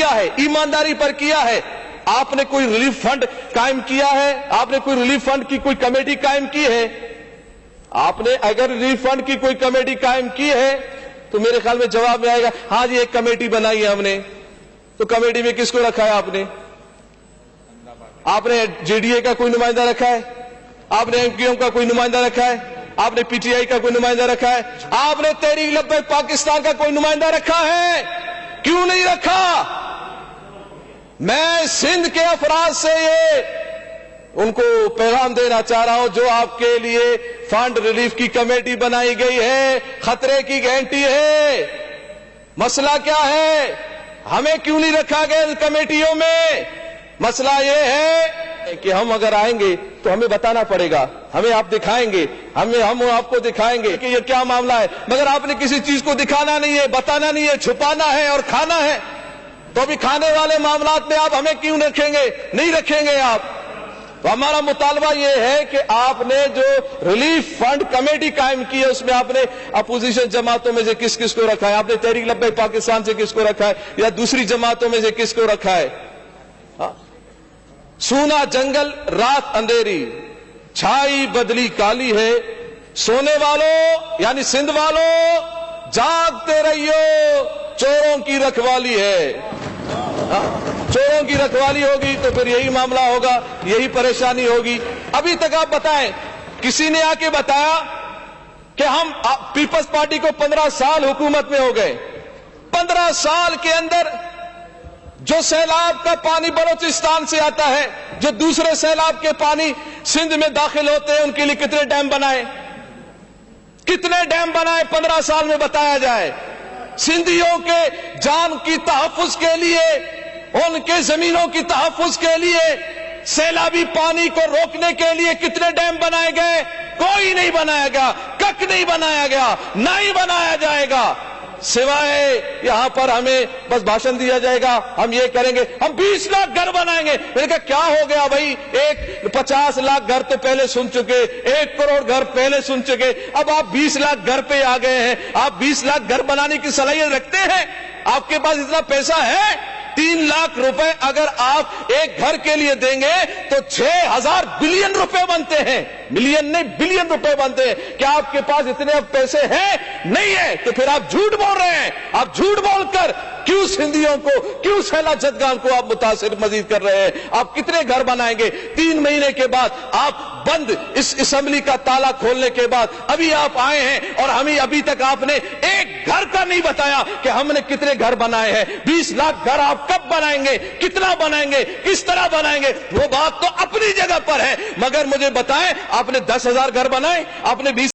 کیا ہے, ایمانداری پر کیا ہے. آپ نے کوئی ریلیف فنڈ قائم کیا ہے؟ آپ نے کوئی ریلیف فنڈ کی کوئی کمیٹی قائم کی ہے؟ آپ نے اگر ریلیف فنڈ کی کوئی کمیٹی قائم کی ہے تو میرے خیال میں جواب میں آئے گا ہاں جی ایک کمیٹی بنائی ہے ہم نے. تو کمیٹی میں کس کو رکھا ہے آپ نے؟ آپ نے جے ڈی اے کا کوئی نمائندہ رکھا ہے؟ آپ نے ایم کیو ایم کا کوئی نمائندہ رکھا ہے؟ آپ نے پی ٹی آئی کا کوئی نمائندہ رکھا ہے؟ آپ نے تحریک لبیک پاکستان کا کوئی نمائندہ رکھا ہے؟ کیوں نہیں رکھا؟ میں سندھ کے افراد سے یہ ان کو پیغام دینا چاہ رہا ہوں, جو آپ کے لیے فنڈ ریلیف کی کمیٹی بنائی گئی ہے خطرے کی گارنٹی ہے. مسئلہ کیا ہے؟ ہمیں کیوں نہیں رکھا گیا ان کمیٹیوں میں؟ مسئلہ یہ ہے کہ ہم اگر آئیں گے تو ہمیں بتانا پڑے گا, ہمیں آپ دکھائیں گے, ہم آپ کو دکھائیں گے کہ یہ کیا معاملہ ہے. مگر آپ نے کسی چیز کو دکھانا نہیں ہے, بتانا نہیں ہے, چھپانا ہے اور کھانا ہے. تو ابھی کھانے والے معاملات میں آپ ہمیں کیوں رکھیں گے؟ نہیں رکھیں گے آپ. تو ہمارا مطالبہ یہ ہے کہ آپ نے جو ریلیف فنڈ کمیٹی قائم کی ہے اس میں آپ نے اپوزیشن جماعتوں میں سے کس کس کو رکھا ہے؟ آپ نے تحریک لبیک پاکستان سے کس کو رکھا ہے یا دوسری جماعتوں میں سے کس کو رکھا ہے؟ سونا جنگل رات اندھیری, چھائی بدلی کالی ہے, سونے والوں یعنی سندھ والوں جاگتے رہیو, چوروں کی رکھوالی ہے. چوروں کی رکھوالی ہوگی تو پھر یہی معاملہ ہوگا, یہی پریشانی ہوگی. ابھی تک آپ بتائیں, کسی نے آ کے بتایا کہ ہم پیپلز پارٹی کو 15 سال حکومت میں ہو گئے, 15 سال کے اندر جو سیلاب کا پانی بلوچستان سے آتا ہے, جو دوسرے سیلاب کے پانی سندھ میں داخل ہوتے ہیں, ان کے لیے کتنے ڈیم بنائے؟ کتنے ڈیم بنائے 15 سال میں بتایا جائے. سندھیوں کے جان کی تحفظ کے لیے, ان کے زمینوں کی تحفظ کے لیے, سیلابی پانی کو روکنے کے لیے کتنے ڈیم بنائے گئے؟ کوئی نہیں بنایا گیا, کک نہیں بنایا گیا, نہ ہی بنایا جائے گا. سوائے یہاں پر ہمیں بس بھاشن دیا جائے گا, ہم یہ کریں گے, ہم 20 لاکھ گھر بنائیں گے. میں نے کہا کیا ہو گیا بھائی, 50 لاکھ گھر تو پہلے سن چکے, 1 کروڑ گھر پہلے سن چکے, اب آپ 20 لاکھ گھر پہ آ گئے ہیں. آپ 20 لاکھ گھر بنانے کی صلاحیت رکھتے ہیں؟ آپ کے پاس اتنا پیسہ ہے؟ 3 لاکھ روپے اگر آپ ایک گھر کے لیے دیں گے تو 6000 بلین روپے بنتے ہیں, ملین نہیں بلین روپے بنتے ہیں. کیا آپ کے پاس اتنے اب پیسے ہیں؟ نہیں ہے. تو پھر آپ جھوٹ بول رہے ہیں. آپ جھوٹ بول کر کیوں سندھیوں کو, کیوں سیلا جدگان کو آپ متاثر مزید کر رہے ہیں؟ آپ کتنے گھر بنائیں گے؟ 3 مہینے کے بعد آپ بند اس اسمبلی کا تالا کھولنے کے بعد ابھی آپ آئے ہیں اور ہمیں ابھی تک آپ نے ایک گھر کا نہیں بتایا کہ ہم نے کتنے گھر بنائے ہیں. 20 لاکھ گھر آپ کب بنائیں گے؟ کتنا بنائیں گے؟ کس طرح بنائیں گے؟ وہ بات تو اپنی جگہ پر ہے, مگر مجھے بتائیں آپ نے 10,000 گھر بنائے؟ آپ نے 20